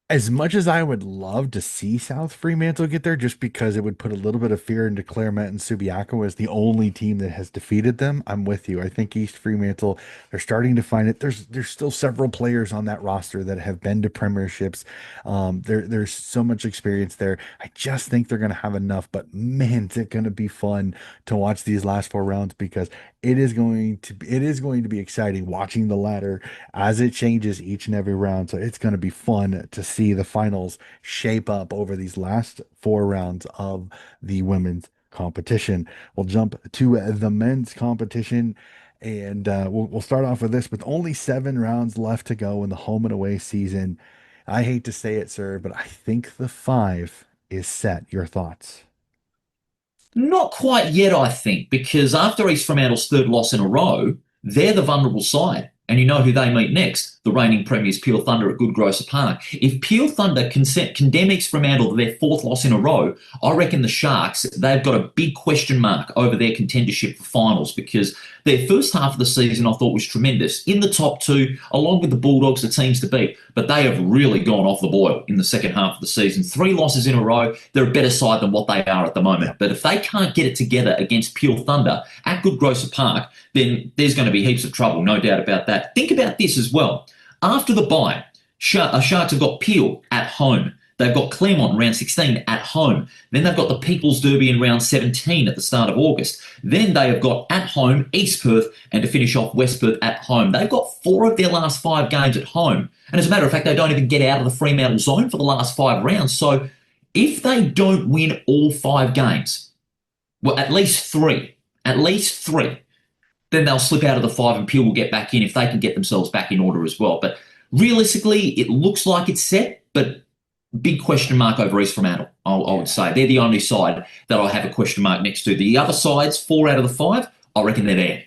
As much as I would love to see South Fremantle get there, just because it would put a little bit of fear into Claremont and Subiaco as the only team that has defeated them, I'm with you. I think East Fremantle, they're starting to find it. There's still several players on that roster that have been to premierships. There's so much experience there. I just think they're going to have enough. But man, is it going to be fun to watch these last 4 rounds, because it is going to be exciting watching the ladder as it changes each and every round. So it's going to be fun to see the finals shape up over these last 4 rounds of the women's competition. We'll jump to the men's competition. And we'll start off with this with only 7 rounds left to go in the home and away season. I hate to say it, sir, but I think the 5 is set. Your thoughts? Not quite yet, I think, because after East Fremantle's 3rd loss in a row, they're the vulnerable side. And you know who they meet next? The reigning premiers, Peel Thunder at Good Grocer Park. If Peel Thunder can condemn East Fremantle to their fourth loss in a row, I reckon the Sharks, they've got a big question mark over their contendership for finals, because their first half of the season I thought was tremendous. In the top two, along with the Bulldogs, the teams to beat. But they have really gone off the boil in the second half of the season. 3 losses in a row. They're a better side than what they are at the moment. But if they can't get it together against Peel Thunder at Good Grocer Park, then there's going to be heaps of trouble, no doubt about that. Think about this as well. After the bye, Sharks have got Peel at home. They've got Claremont in round 16 at home. Then they've got the People's Derby in round 17 at the start of August. Then they have got at home East Perth, and to finish off West Perth at home. They've got 4 of their last 5 games at home. And as a matter of fact, they don't even get out of the Fremantle zone for the last 5 rounds. So if they don't win all 5 games, well, at least three, then they'll slip out of the 5 and Peel will get back in if they can get themselves back in order as well. But realistically, it looks like it's set, but big question mark over East Fremantle, I would say. They're the only side that I have a question mark next to. The other sides, 4 out of the 5, I reckon they're there.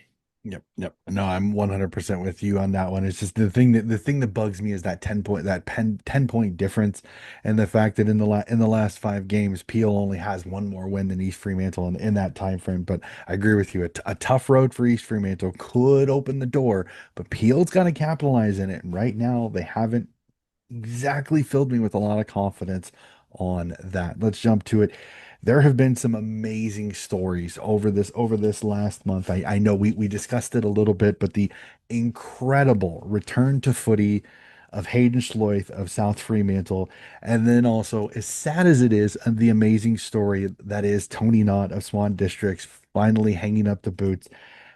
Yep. No, I'm 100% with you on that one. It's just the thing that bugs me is that 10 point difference, and the fact that in the last 5 games, Peel only has 1 more win than East Fremantle in that time frame. But I agree with you. A tough road for East Fremantle could open the door, but Peel's got to capitalize in it. And right now, they haven't exactly filled me with a lot of confidence on that. Let's jump to it. There have been some amazing stories over this last month. I know we discussed it a little bit, but the incredible return to footy of Hayden Schloith of South Fremantle, and then also, as sad as it is, the amazing story that is Tony Knott of Swan Districts finally hanging up the boots.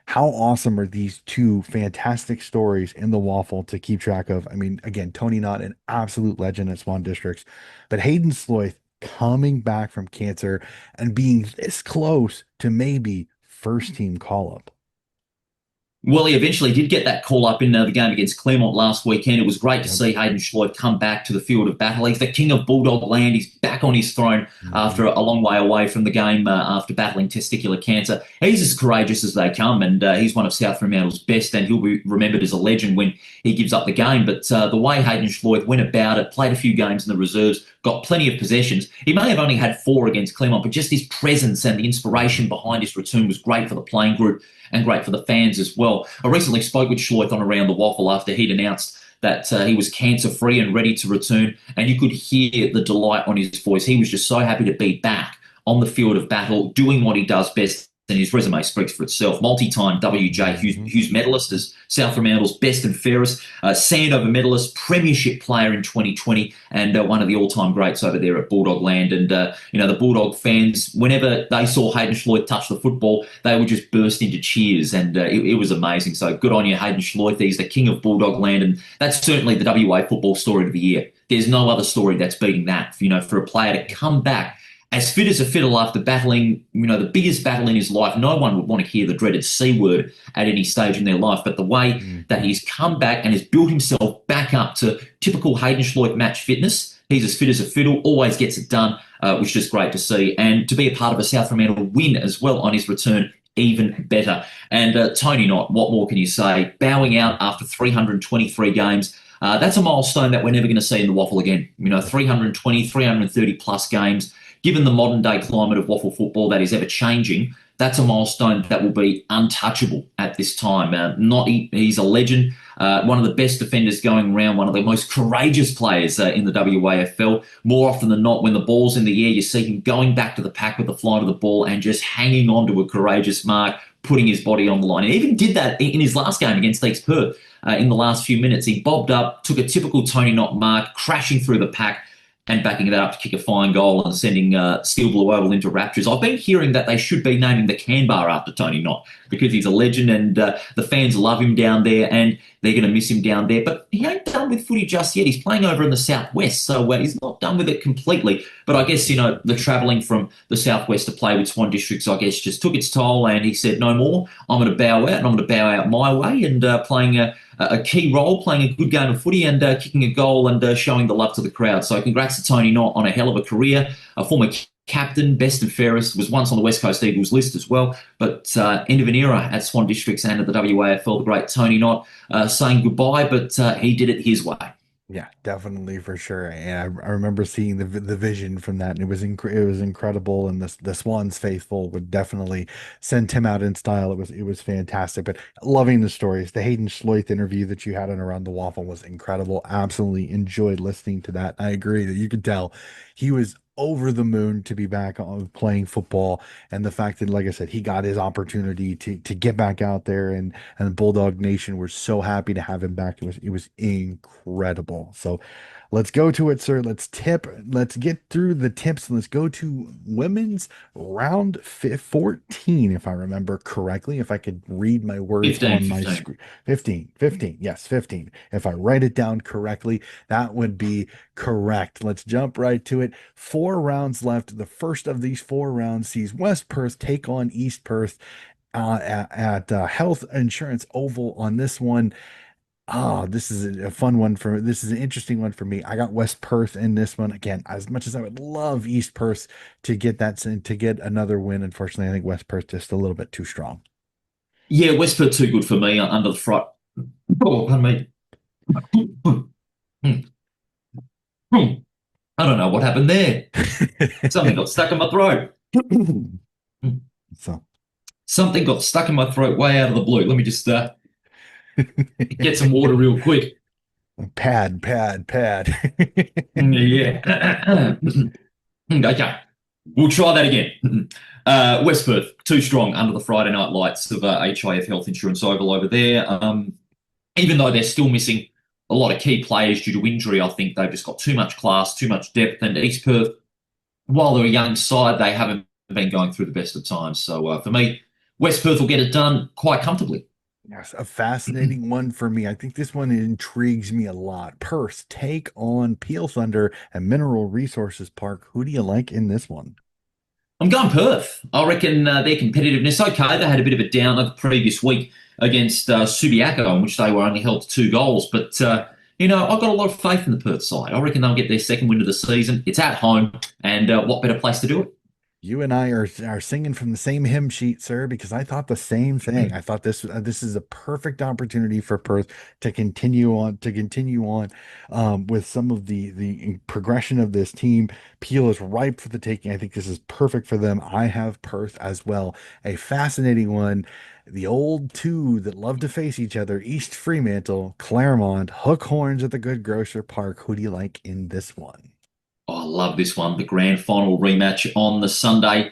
How awesome are these 2 fantastic stories in the WAFL to keep track of? I mean, again, Tony Knott, an absolute legend at Swan Districts, but Hayden Schloith coming back from cancer and being this close to maybe first team call up. Well, he eventually did get that call up in the game against Claremont last weekend. It was great to Yep. see Hayden Schloith come back to the field of battle. He's the king of Bulldog land. He's back on his throne after a long way away from the game after battling testicular cancer. He's as courageous as they come, and he's one of South Fremantle's best, and he'll be remembered as a legend when he gives up the game. But the way Hayden Schloith went about it, played a few games in the reserves, got plenty of possessions. He may have only had 4 against Claremont, but just his presence and the inspiration behind his return was great for the playing group and great for the fans as well. I recently spoke with Schloith on Around the WAFL after he'd announced that he was cancer-free and ready to return, and you could hear the delight on his voice. He was just so happy to be back on the field of battle, doing what he does best, and his resume speaks for itself. Multi-time WJ Hughes medalist as South Fremantle's best and fairest, Sandover medalist, premiership player in 2020, and one of the all-time greats over there at Bulldog Land. And, the Bulldog fans, whenever they saw Hayden Schloith touch the football, they would just burst into cheers, and it was amazing. So good on you, Hayden Schloith. He's the king of Bulldog Land, and that's certainly the WA football story of the year. There's no other story that's beating that, for a player to come back as fit as a fiddle after battling, the biggest battle in his life. No one would want to hear the dreaded C word at any stage in their life. But the way that he's come back and has built himself back up to typical Hayden Schloith match fitness, he's as fit as a fiddle, always gets it done, which is just great to see. And to be a part of a South Fremantle win as well on his return, even better. And Tony Knott, what more can you say? Bowing out after 323 games. That's a milestone that we're never going to see in the WAFL again. 320, 330 plus games. Given the modern day climate of WAFL football that is ever changing, that's a milestone that will be untouchable at this time. He's a legend, one of the best defenders going around, one of the most courageous players in the WAFL. More often than not, when the ball's in the air, you see him going back to the pack with the flight of the ball and just hanging on to a courageous mark, putting his body on the line. He even did that in his last game against East Perth in the last few minutes. He bobbed up, took a typical Tony Knott mark, crashing through the pack, and backing that up to kick a fine goal and sending Steel Blue Oval into raptures. I've been hearing that they should be naming the can bar after Tony Knott because he's a legend, and the fans love him down there, and they're going to miss him down there. But he ain't done with footy just yet. He's playing over in the southwest, so he's not done with it completely. But I guess, the travelling from the southwest to play with Swan Districts, I guess, just took its toll, and he said, no more. I'm going to bow out, and I'm going to bow out my way, and playing a key role, playing a good game of footy, and kicking a goal and showing the love to the crowd. So congrats to Tony Knott on a hell of a career, a former captain, best and fairest, was once on the West Coast Eagles list as well. But end of an era at Swan Districts and at the WAFL, the great Tony Knott saying goodbye, but he did it his way. Yeah, definitely for sure. And I remember seeing the vision from that, and it was incredible. And the Swans faithful would definitely send him out in style. It was fantastic. But loving the stories, the Hayden Schleith interview that you had on Around the Waffle was incredible. Absolutely enjoyed listening to that. I agree that you could tell he was over the moon to be back on playing football, and the fact that, like I said, he got his opportunity to get back out there, and the Bulldog Nation were so happy to have him back. It was incredible. So let's go to it, sir. Let's tip. Let's get through the tips. Let's go to women's round 14, if I remember correctly. If I could read my words 15, on my 15. screen. 15, 15. Yes, 15. If I write it down correctly, that would be correct. Let's jump right to it. 4 rounds left. The first of these 4 rounds sees West Perth take on East Perth at Health Insurance Oval on this one. This is a fun one this is an interesting one for me. I got West Perth in this one again. As much as I would love East Perth to get another win, unfortunately, I think West Perth just a little bit too strong. Yeah, West Perth too good for me under the front. Oh, pardon me. I don't know what happened there. Something got stuck in my throat. So Something got stuck in my throat way out of the blue. Let me just get some water real quick. pad. Yeah. Okay. We'll try that again. West Perth, too strong under the Friday night lights of HIF Health Insurance Oval over there. Even though they're still missing a lot of key players due to injury, I think they've just got too much class, too much depth. And East Perth, while they're a young side, they haven't been going through the best of times. So for me, West Perth will get it done quite comfortably. Yes, a fascinating one for me. I think this one intrigues me a lot. Perth take on Peel Thunder and Mineral Resources Park. Who do you like in this one? I'm going Perth. I reckon their competitiveness, okay, they had a bit of a downer the previous week against Subiaco, in which they were only held to 2 goals. But, I've got a lot of faith in the Perth side. I reckon they'll get their second win of the season. It's at home, and what better place to do it? You and I are singing from the same hymn sheet, sir, because I thought the same thing. I thought this is a perfect opportunity for Perth to continue on with some of the progression of this team. Peel is ripe for the taking. I think this is perfect for them. I have Perth as well. A fascinating one. The old two that love to face each other, East Fremantle, Claremont, hook horns at the Good Grocer Park. Who do you like in this one? Oh, I love this one. The grand final rematch on the Sunday.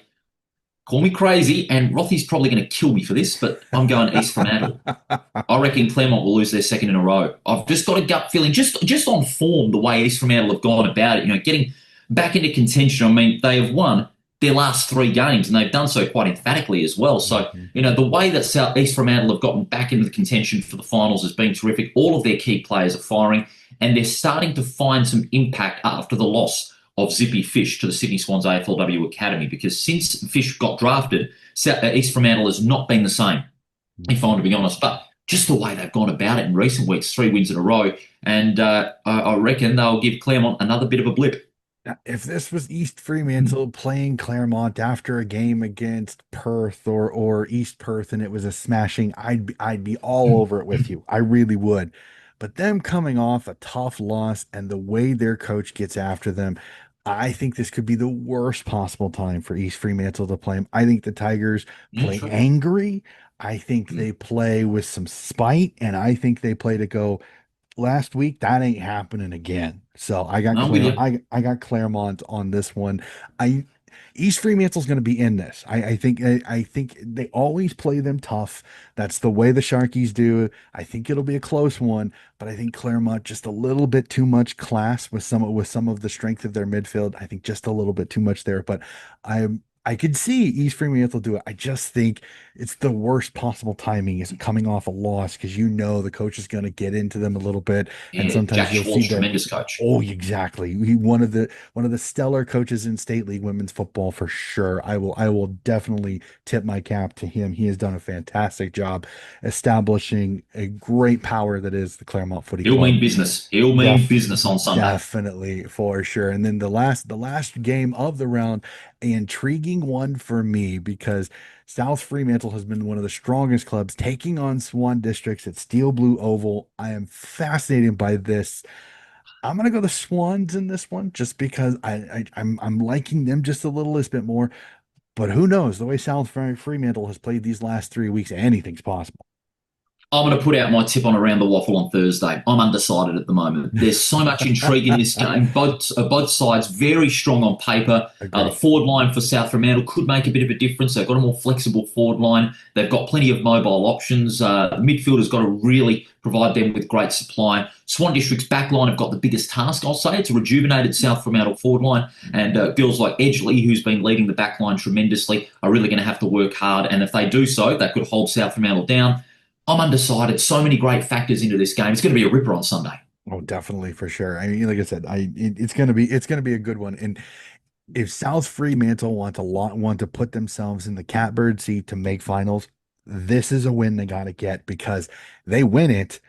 Call me crazy, and Rothy's probably going to kill me for this, but I'm going East Fremantle. I reckon Claremont will lose their second in a row. I've just got a gut feeling, just on form, the way East Fremantle have gone about it, getting back into contention. I mean, they have won their last 3 games, and they've done so quite emphatically as well. So, the way that East Fremantle have gotten back into the contention for the finals has been terrific. All of their key players are firing, and they're starting to find some impact after the loss of Zippy Fish to the Sydney Swans AFLW Academy, because since Fish got drafted, East Fremantle has not been the same, if I want to be honest. But just the way they've gone about it in recent weeks, 3 wins in a row, and I reckon they'll give Claremont another bit of a blip. Now, if this was East Fremantle playing Claremont after a game against Perth or East Perth and it was a smashing, I'd be all over it with you. I really would. But them coming off a tough loss and the way their coach gets after them, I think this could be the worst possible time for East Fremantle to play them. I think the Tigers play True. angry. I think they play with some spite, and I think they play to go last week. That ain't happening again. So I'm with you. I got Claremont on this one. I East Fremantle's going to be in this. I think they always play them tough. That's the way the Sharkies do. I think it'll be a close one, but I think Claremont just a little bit too much class with some of the strength of their midfield. I think just a little bit too much there. But I could see East Fremantle do it. I just think it's the worst possible timing is coming off a loss because you know the coach is going to get into them a little bit, and Yeah, sometimes Jack you'll see Schwartz, the tremendous coach. oh, exactly. One of the stellar coaches in state league women's football for sure. I will definitely tip my cap to him. He has done a fantastic job establishing a great power that is the Claremont Footy He'll Club. mean business. He'll mean Def business on Sunday. Definitely for sure. And then the last game of the round, an intriguing one for me because South Fremantle has been one of the strongest clubs taking on Swan Districts at Steel Blue Oval. I am fascinated by this. I'm gonna go the Swans in this one just because I'm liking them just a little bit more. But who knows? The way South Fremantle has played these last 3 weeks, anything's possible. I'm going to put out my tip on around the waffle on Thursday. I'm undecided at the moment. There's so much intrigue in this game. Both sides very strong on paper. The Agree. forward line for South Fremantle could make a bit of a difference. They've got a more flexible forward line. They've got plenty of mobile options. The midfielder's got to really provide them with great supply. Swan District's back line have got the biggest task, I'll say. It's a rejuvenated South Fremantle forward line. And girls like Edgley, who's been leading the back line tremendously, are really going to have to work hard. And if they do so, that could hold South Fremantle down. I'm undecided. So many great factors into this game. It's going to be a ripper on Sunday. Oh, definitely for sure. I mean, like I said, it's gonna be a good one. And if South Fremantle want to put themselves in the catbird seat to make finals, this is a win they got to get because they win it.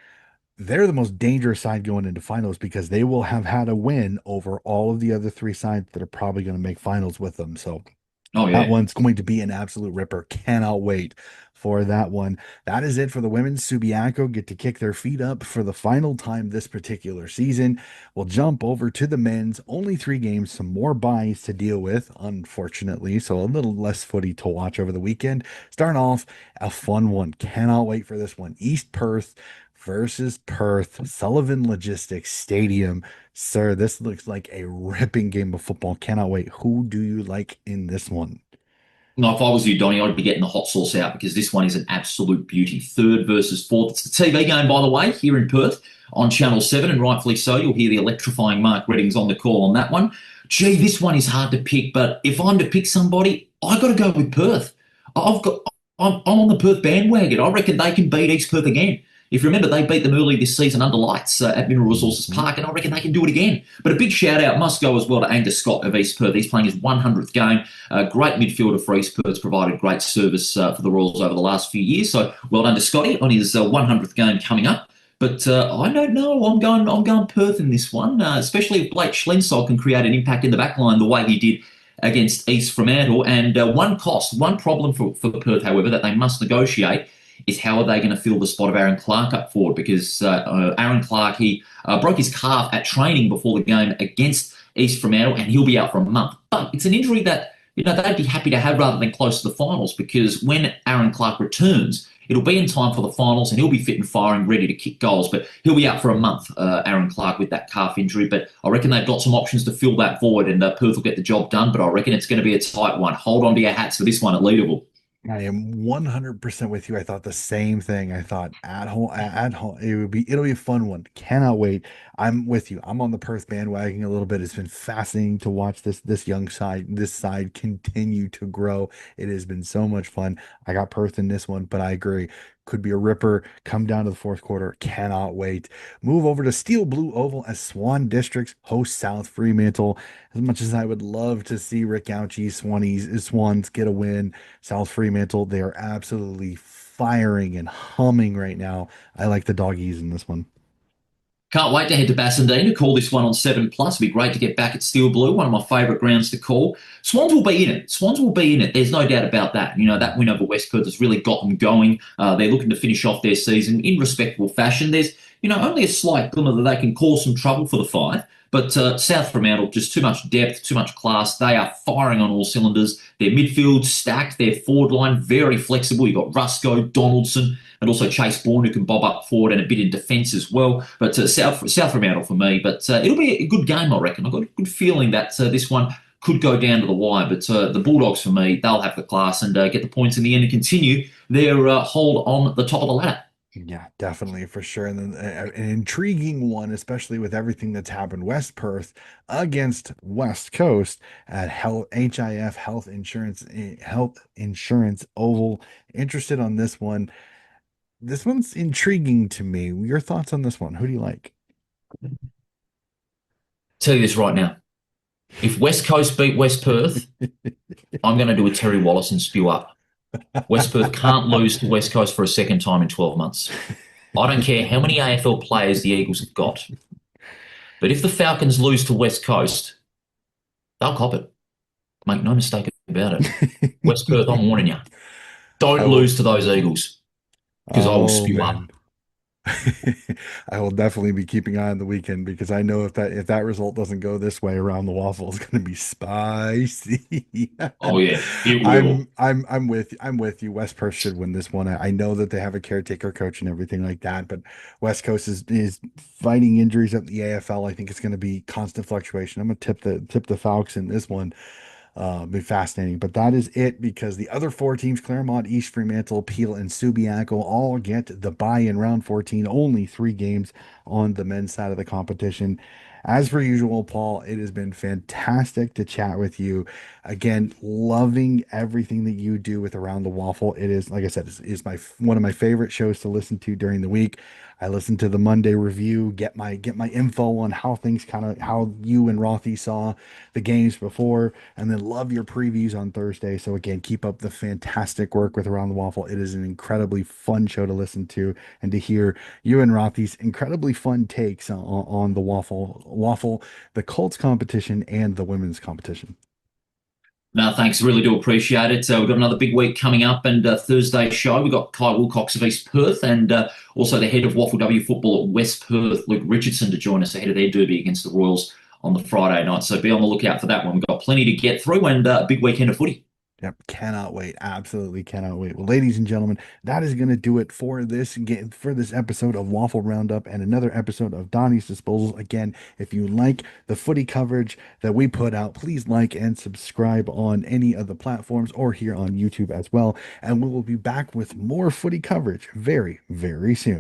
They're the most dangerous side going into finals because they will have had a win over all of the other three sides that are probably going to make finals with them. So Oh, that yeah. one's going to be an absolute ripper. Cannot wait for that one. That is it for the women. Subiaco get to kick their feet up for the final time this particular season. We'll jump over to the men's. Only 3 games, some more buys to deal with, unfortunately. So a little less footy to watch over the weekend. Starting off, a fun one. Cannot wait for this one. East Perth versus Perth, Sullivan Logistics Stadium. Sir, this looks like a ripping game of football. Cannot wait. Who do you like in this one? No, if I was you, Donny, I'd be getting the hot sauce out because this one is an absolute beauty. Third versus fourth. It's the TV game, by the way, here in Perth on Channel 7, and rightfully so. You'll hear the electrifying Mark Reddings on the call on that one. Gee, this one is hard to pick, but if I'm to pick somebody, I got to go with Perth. I've got, I'm on the Perth bandwagon. I reckon they can beat East Perth again. If you remember, they beat them early this season under lights at Mineral Resources Mhm. Park, and I reckon they can do it again. But a big shout out must go as well to Angus Scott of East Perth. He's playing his 100th game. Great midfielder for East Perth's provided great service for the Royals over the last few years. So well done to Scotty on his 100th game coming up. But I don't know. I'm going Perth in this one, especially if Blake Schlensol can create an impact in the back line the way he did against East Fremantle. And one problem for Perth, however, that they must negotiate is how are they going to fill the spot of Aaron Clark up forward? Because Aaron Clark, he broke his calf at training before the game against East Fremantle, and he'll be out for a month. But it's an injury that they'd be happy to have rather than close to the finals, because when Aaron Clark returns, it'll be in time for the finals, and he'll be fit and firing, ready to kick goals. But he'll be out for a month, Aaron Clark, with that calf injury. But I reckon they've got some options to fill that void, and Perth will get the job done. But I reckon it's going to be a tight one. Hold on to your hats for this one at Leaderville. I am 100% with you. I thought the same thing. I thought at home, it'll be a fun one. Cannot wait. I'm with you. I'm on the Perth bandwagon a little bit. It's been fascinating to watch this side continue to grow. It has been so much fun. I got Perth in this one, but I agree. Could be a ripper. Come down to the fourth quarter. Cannot wait. Move over to Steel Blue Oval as Swan Districts host South Fremantle. As much as I would love to see Rick Ouchie's Swans get a win, South Fremantle, they are absolutely firing and humming right now. I like the doggies in this one. Can't wait to head to Bassendean to call this one on 7 Plus. It'd be great to get back at Steel Blue, one of my favourite grounds to call. Swans will be in it. Swans will be in it. There's no doubt about that. That win over West Perth has really got them going. They're looking to finish off their season in respectable fashion. There's, only a slight glimmer that they can cause some trouble for the five. But South Fremantle, just too much depth, too much class. They are firing on all cylinders. Their midfield stacked, their forward line very flexible. You've got Rusco, Donaldson, and also Chase Bourne, who can bob up forward and a bit in defence as well. But South Fremantle for me. But it'll be a good game, I reckon. I've got a good feeling that this one could go down to the wire. But the Bulldogs, for me, they'll have the class and get the points in the end and continue their hold on the top of the ladder. Yeah, definitely for sure. And then an intriguing one, especially with everything that's happened. West Perth against West Coast at HIF Health Insurance Oval. Interested on this one. This one's intriguing to me. Your thoughts on this one? Who do you like? Tell you this right now. If West Coast beat West Perth, I'm going to do a Terry Wallace and spew up. West Perth can't lose to West Coast for a second time in 12 months. I don't care how many AFL players the Eagles have got, but if the Falcons lose to West Coast, they'll cop it. Make no mistake about it. West Perth, I'm warning you. I Don't will. lose to those Eagles because I will Oh spew up. man. I will definitely be keeping an eye on the weekend because I know if that result doesn't go this way around the waffle, it's going to be spicy. Oh, yeah, it will. I'm with you. West Perth should win this one. I know that they have a caretaker coach and everything like that, but West Coast is fighting injuries at the AFL. I think it's going to be constant fluctuation. I'm going to tip the Falcons in this one. Be fascinating. But that is it because the other four teams, Claremont, East Fremantle, Peel, and Subiaco, all get the bye in round 14. Only three games on the men's side of the competition. As per usual, Paul, it has been fantastic to chat with you. Again, loving everything that you do with Around the Waffle. It is, like I said, is my one of my favorite shows to listen to during the week. I listen to the Monday review, get my info on how things how you and Rothy saw the games before, and then love your previews on Thursday. So again, keep up the fantastic work with Around the Waffle. It is an incredibly fun show to listen to and to hear you and Rothy's incredibly fun takes on the waffle, the Colts competition and the women's competition. No, thanks. Really do appreciate it. We've got another big week coming up, and Thursday show we've got Kai Wilcox of East Perth, and also the head of Waffle W football at West Perth, Luke Richardson, to join us ahead of their derby against the Royals on the Friday night. So be on the lookout for that one. We've got plenty to get through, and a big weekend of footy. Yep, cannot wait. Absolutely cannot wait. Well, ladies and gentlemen, that is going to do it for this episode of Waffle Roundup and another episode of Donnie's Disposals. Again, if you like the footy coverage that we put out, please like and subscribe on any of the platforms or here on YouTube as well. And we will be back with more footy coverage very, very soon.